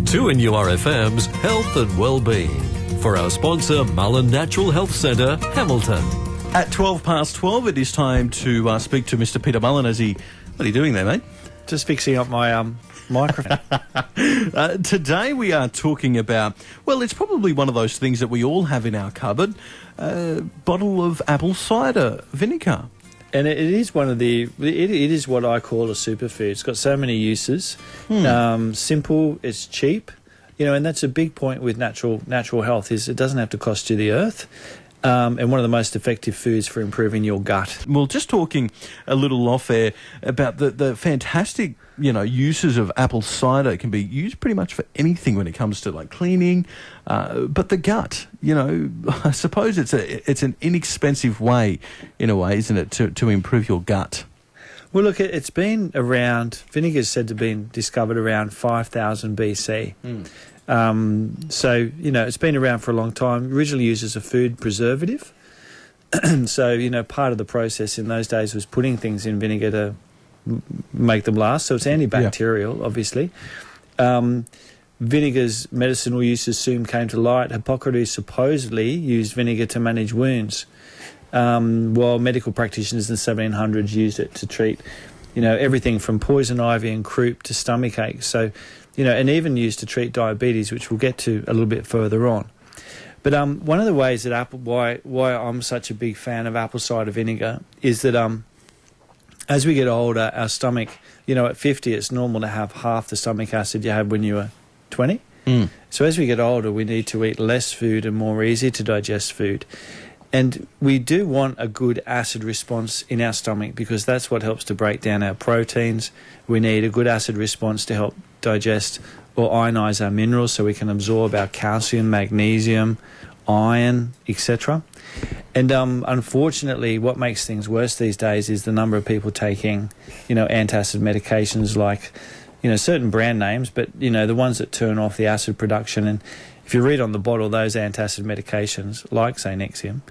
to NURFM's Health and Wellbeing for our sponsor Mullen Natural Health Centre, Hamilton. At 12:12, it is time to speak to Mr. Peter Mullen as he... What are you doing there, mate? Just fixing up my microphone. Today we are talking about, well, it's probably one of those things that we all have in our cupboard, a bottle of apple cider vinegar. And it is one of it is what I call a superfood. It's got so many uses. Simple, it's cheap, and that's a big point with natural health is it doesn't have to cost you the earth. And one of the most effective foods for improving your gut. Well, just talking a little off air about the fantastic, uses of apple cider. It can be used pretty much for anything when it comes to like cleaning, but the gut, I suppose it's an inexpensive way, in a way, isn't it, to improve your gut? Well, look, it's been around. Vinegar is said to have been discovered around 5000 BC. So, it's been around for a long time, originally used as a food preservative. So, part of the process in those days was putting things in vinegar to make them last. So it's antibacterial, obviously. Vinegar's medicinal uses soon came to light. Hippocrates supposedly used vinegar to manage wounds, while medical practitioners in the 1700s used it to treat, everything from poison ivy and croup to stomach aches. So, and even used to treat diabetes, which we'll get to a little bit further on. But one of the ways that why I'm such a big fan of apple cider vinegar is that as we get older, our stomach, at 50, it's normal to have half the stomach acid you had when you were 20. So as we get older, we need to eat less food and more easy to digest food. And we do want a good acid response in our stomach because that's what helps to break down our proteins. We need a good acid response to help digest or ionize our minerals so we can absorb our calcium, magnesium, iron, etc. And unfortunately, what makes things worse these days is the number of people taking, antacid medications like, certain brand names, but, the ones that turn off the acid production. And if you read on the bottle, those antacid medications, like, say, Nexium,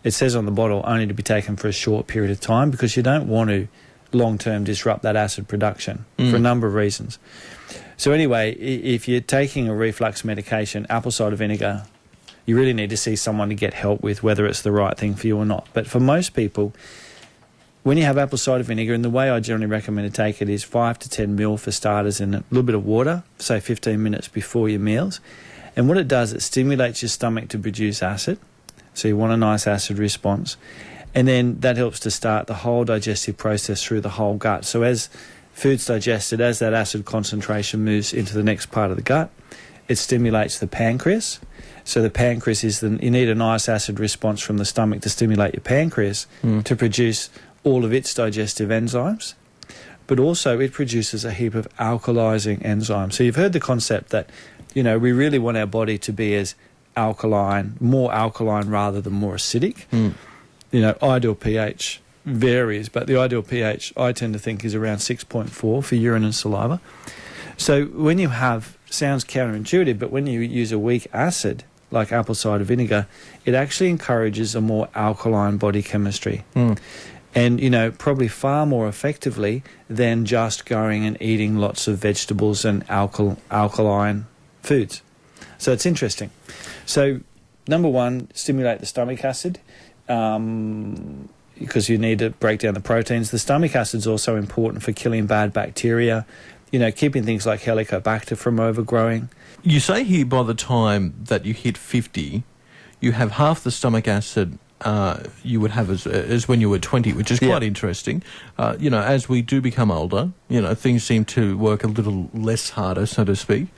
it says on the bottle only to be taken for a short period of time because you don't want to long-term disrupt that acid production for a number of reasons. So anyway, if you're taking a reflux medication, apple cider vinegar, you really need to see someone to get help with whether it's the right thing for you or not. But for most people, when you have apple cider vinegar, and the way I generally recommend to take it is 5 to 10 ml for starters in a little bit of water, say 15 minutes before your meals. And what it does, it stimulates your stomach to produce acid. So you want a nice acid response. And then that helps to start the whole digestive process through the whole gut. So as food's digested, as that acid concentration moves into the next part of the gut, it stimulates the pancreas. So the pancreas you need a nice acid response from the stomach to stimulate your pancreas to produce all of its digestive enzymes. But also it produces a heap of alkalizing enzymes. So you've heard the concept that, we really want our body to be as more alkaline rather than more acidic. Ideal pH varies, but the ideal pH I tend to think is around 6.4 for urine and saliva. So when you sounds counterintuitive, but when you use a weak acid like apple cider vinegar, it actually encourages a more alkaline body chemistry. And, probably far more effectively than just going and eating lots of vegetables and alkaline foods. So it's interesting. So, number one, stimulate the stomach acid because you need to break down the proteins. The stomach acid is also important for killing bad bacteria, keeping things like Helicobacter from overgrowing. You say here by the time that you hit 50, you have half the stomach acid you would have as when you were 20, which is quite interesting. As we do become older, things seem to work a little less harder, so to speak.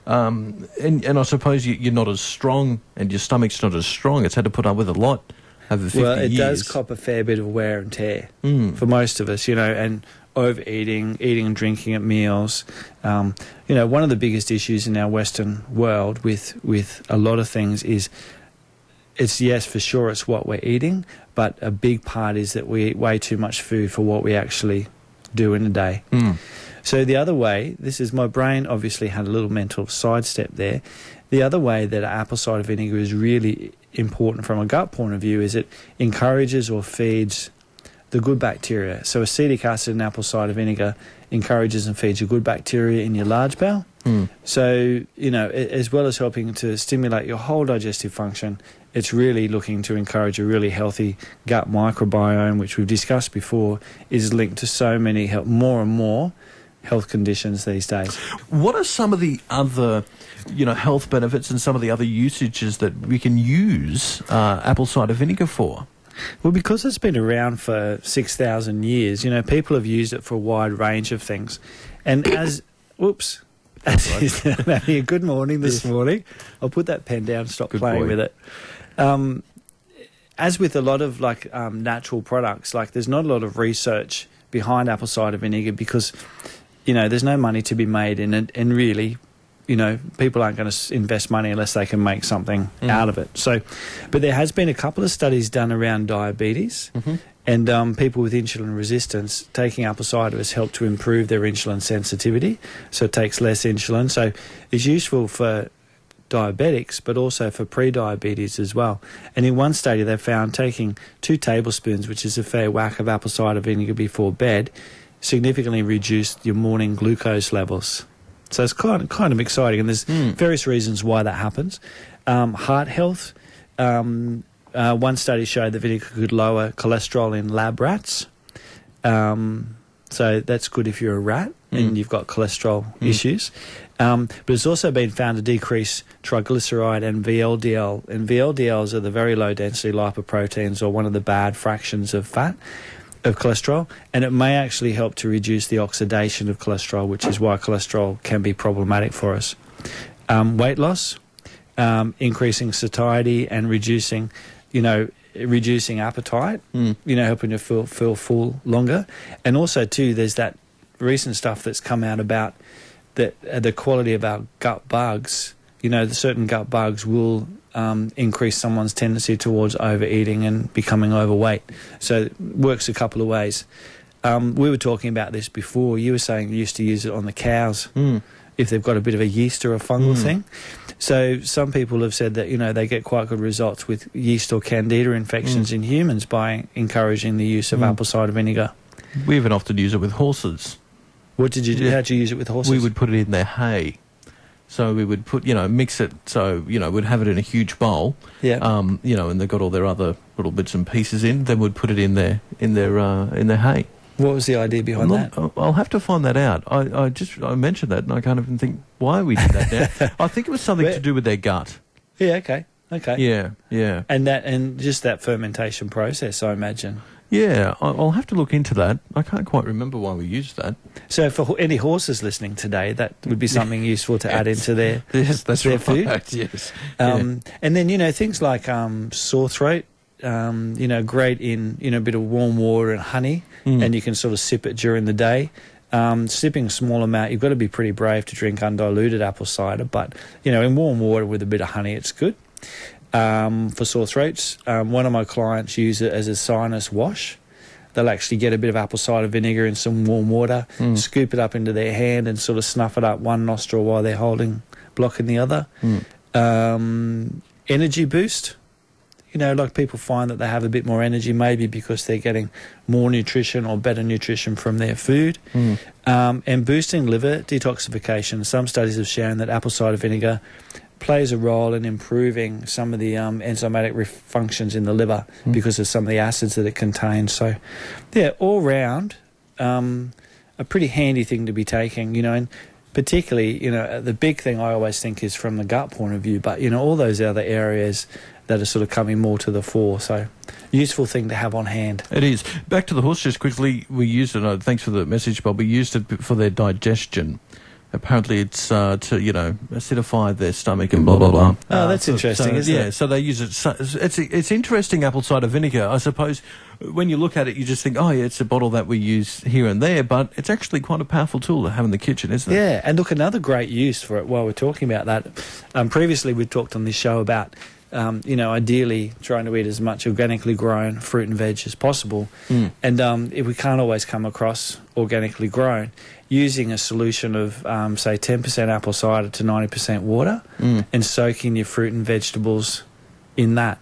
And I suppose you're not as strong and your stomach's not as strong. It's had to put up with a lot over 50 years. Well, it does cop a fair bit of wear and tear for most of us, and overeating, eating and drinking at meals. One of the biggest issues in our Western world with a lot of things is for sure it's what we're eating, but a big part is that we eat way too much food for what we actually do in a day. So the other way, my brain obviously had a little mental sidestep there. The other way that apple cider vinegar is really important from a gut point of view is it encourages or feeds the good bacteria. So acetic acid in apple cider vinegar encourages and feeds your good bacteria in your large bowel. So, as well as helping to stimulate your whole digestive function, it's really looking to encourage a really healthy gut microbiome, which we've discussed before, is linked to so many more and more health conditions these days. What are some of the other, health benefits and some of the other usages that we can use apple cider vinegar for? Well, because it's been around for 6,000 years, people have used it for a wide range of things. And as he's having a good morning this morning, I'll put that pen down, stop playing with it. As with a lot of natural products, there's not a lot of research behind apple cider vinegar because, there's no money to be made in it, and really, people aren't going to invest money unless they can make something out of it. So, but there has been a couple of studies done around diabetes, and people with insulin resistance, taking apple cider has helped to improve their insulin sensitivity, so it takes less insulin. So it's useful for diabetics, but also for pre-diabetes as well. And in one study, they found taking 2 tablespoons, which is a fair whack of apple cider vinegar before bed, significantly reduced your morning glucose levels. So it's kind of exciting, and there's various reasons why that happens. Heart health. One study showed that vinegar could lower cholesterol in lab rats. So that's good if you're a rat and you've got cholesterol issues. But it's also been found to decrease triglyceride and VLDL. And VLDLs are the very low density lipoproteins, or one of the bad fractions of fat, of cholesterol. And it may actually help to reduce the oxidation of cholesterol, which is why cholesterol can be problematic for us. Weight loss, increasing satiety and reducing appetite, helping to feel full longer. And also, too, there's that recent stuff that's come out about the quality of our gut bugs. The certain gut bugs will increase someone's tendency towards overeating and becoming overweight. So it works a couple of ways. We were talking about this before. You were saying you used to use it on the cows if they've got a bit of a yeast or a fungal thing. So some people have said that, they get quite good results with yeast or candida infections in humans by encouraging the use of apple cider vinegar. We even often use it with horses. What did you do? How'd you use it with horses? We would put it in their hay. So we would put, mix it. So, we'd have it in a huge bowl. Yeah. And they've got all their other little bits and pieces in. Then we'd put it in their hay. What was the idea behind that? I'll have to find that out. I mentioned that, and I can't even think why we did that now. I think it was something to do with their gut. Yeah. Okay. Yeah. And just that fermentation process, I imagine. Yeah, I'll have to look into that. I can't quite remember why we used that. So for any horses listening today, that would be something useful to add into their food. Yes. And then, things like sore throat, great in, a bit of warm water and honey, and you can sort of sip it during the day. Sipping a small amount, you've got to be pretty brave to drink undiluted apple cider, but, in warm water with a bit of honey, it's good. For sore throats, one of my clients use it as a sinus wash. They'll actually get a bit of apple cider vinegar in some warm water, scoop it up into their hand and sort of snuff it up one nostril while they're blocking the other. Energy boost. People find that they have a bit more energy, maybe because they're getting more nutrition or better nutrition from their food. And boosting liver detoxification. Some studies have shown that apple cider vinegar plays a role in improving some of the enzymatic functions in the liver because of some of the acids that it contains. So, all round, a pretty handy thing to be taking, and particularly, the big thing I always think is from the gut point of view, but, all those other areas that are sort of coming more to the fore. So, useful thing to have on hand. It is. Back to the horse just quickly. We used it, thanks for the message, Bob, we used it for their digestion. Apparently it's to, acidify their stomach and blah, blah, blah. Oh, that's interesting, isn't it? Yeah, so they use it. So it's interesting, apple cider vinegar. I suppose when you look at it, you just think, oh, yeah, it's a bottle that we use here and there, but it's actually quite a powerful tool to have in the kitchen, isn't it? Yeah, and look, another great use for it while we're talking about that. Previously, we've talked on this show about, ideally trying to eat as much organically grown fruit and veg as possible. And if we can't always come across organically grown, using a solution of, say, 10% apple cider to 90% water and soaking your fruit and vegetables in that.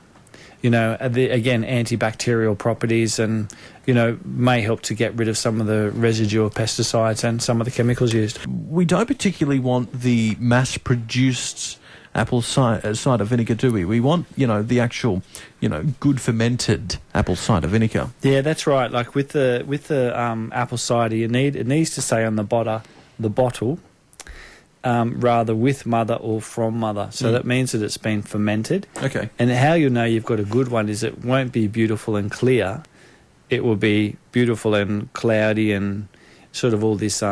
Again, antibacterial properties and, may help to get rid of some of the residual pesticides and some of the chemicals used. We don't particularly want the mass-produced apple cider vinegar, do we? We want, the actual, good fermented apple cider vinegar. Yeah, that's right. Like with the apple cider, it needs to say on the bottle, rather with mother or from mother. So that means that it's been fermented. Okay. And how you know you've got a good one is it won't be beautiful and clear. It will be beautiful and cloudy and sort of all this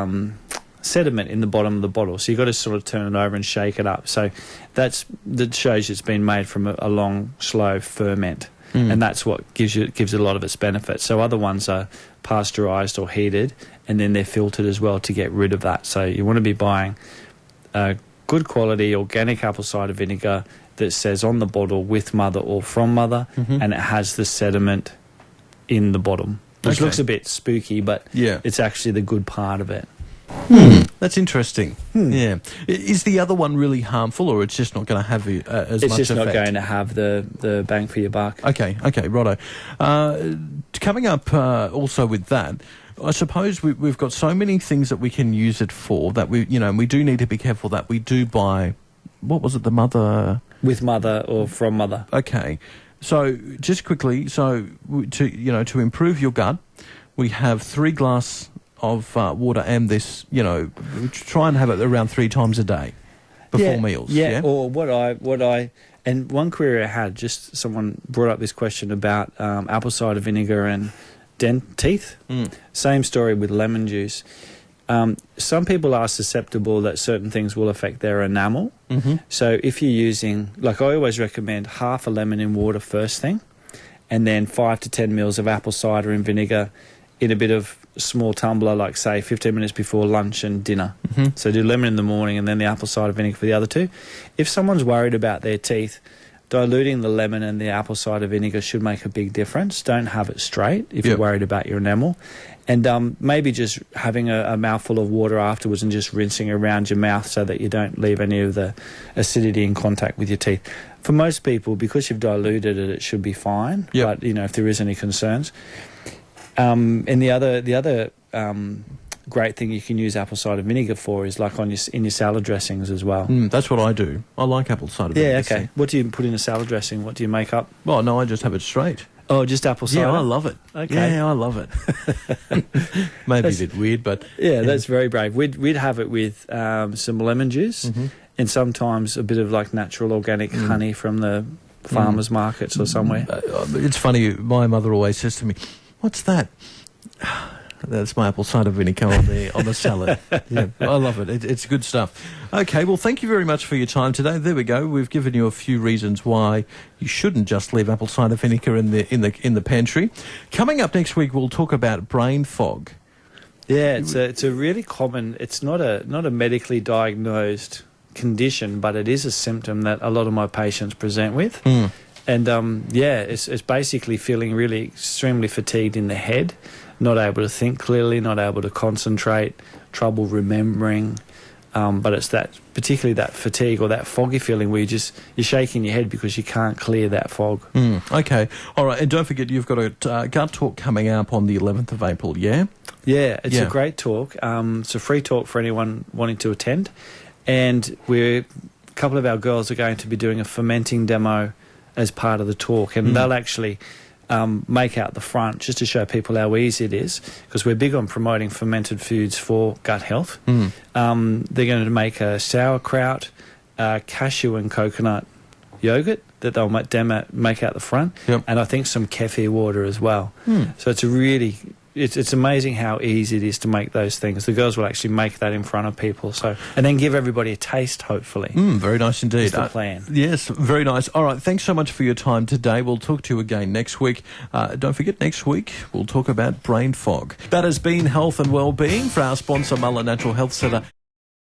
sediment in the bottom of the bottle. So you've got to sort of turn it over and shake it up. So that shows it's been made from a long, slow ferment. And that's what gives it a lot of its benefits. So other ones are pasteurised or heated, and then they're filtered as well to get rid of that. So you want to be buying good quality organic apple cider vinegar that says on the bottle with mother or from mother, and it has the sediment in the bottom, which looks a bit spooky, but it's actually the good part of it. That's interesting. Yeah. Is the other one really harmful, or it's just not going to have as much effect? It's just not going to have the bang for your buck. Okay, righto. Coming up also with that, I suppose we've got so many things that we can use it for that we do need to be careful that we do buy, what was it, the mother? With mother or from mother. Okay. So just quickly, to improve your gut, we have 3 glass of water and this, try and have it around 3 times a day before meals. Yeah. Or what I and one query I had, just someone brought up this question about apple cider vinegar and teeth. Same story with lemon juice. Some people are susceptible that certain things will affect their enamel. So if you're using, like I always recommend, half a lemon in water first thing, and then 5 to 10 mils of apple cider in vinegar in a bit of small tumbler, like say 15 minutes before lunch and dinner. So do lemon in the morning and then the apple cider vinegar for the other 2. If someone's worried about their teeth, diluting the lemon and the apple cider vinegar should make a big difference. Don't have it straight if you're worried about your enamel. And maybe just having a mouthful of water afterwards and just rinsing around your mouth so that you don't leave any of the acidity in contact with your teeth. For most people, because you've diluted it, it should be fine. But, if there is any concerns. And the other great thing you can use apple cider vinegar for is like in your salad dressings as well. That's what I do. I like apple cider vinegar. Yeah, okay. What do you put in a salad dressing? What do you make up? Well, no, I just have it straight. Oh, just apple cider? Yeah, I love it. Okay. Yeah, I love it. Maybe a bit weird, but... Yeah, that's very brave. We'd have it with some lemon juice and sometimes a bit of like natural organic honey from the farmers markets or somewhere. It's funny, my mother always says to me, "What's that?" That's my apple cider vinegar on the salad. Yeah, I love it. It's good stuff. Okay, well, thank you very much for your time today. There we go. We've given you a few reasons why you shouldn't just leave apple cider vinegar in the pantry. Coming up next week, we'll talk about brain fog. Yeah, it's a really common. It's not a medically diagnosed condition, but it is a symptom that a lot of my patients present with. And it's basically feeling really extremely fatigued in the head, not able to think clearly, not able to concentrate, trouble remembering. But it's particularly that fatigue or that foggy feeling where you're shaking your head because you can't clear that fog. Okay. All right. And don't forget, you've got a gut talk coming up on the 11th of April, yeah? Yeah, it's a great talk. It's a free talk for anyone wanting to attend. And a couple of our girls are going to be doing a fermenting demo as part of the talk, and they'll actually make out the front just to show people how easy it is, because we're big on promoting fermented foods for gut health. They're going to make a sauerkraut, cashew and coconut yogurt that they'll make out the front, and I think some kefir water as well. So it's it's amazing how easy it is to make those things. The girls will actually make that in front of people, and then give everybody a taste, hopefully. Very nice indeed. That's the plan. Yes, very nice. All right, thanks so much for your time today. We'll talk to you again next week. Don't forget, next week we'll talk about brain fog. That has been Health and Wellbeing for our sponsor, Mullen Natural Health Centre.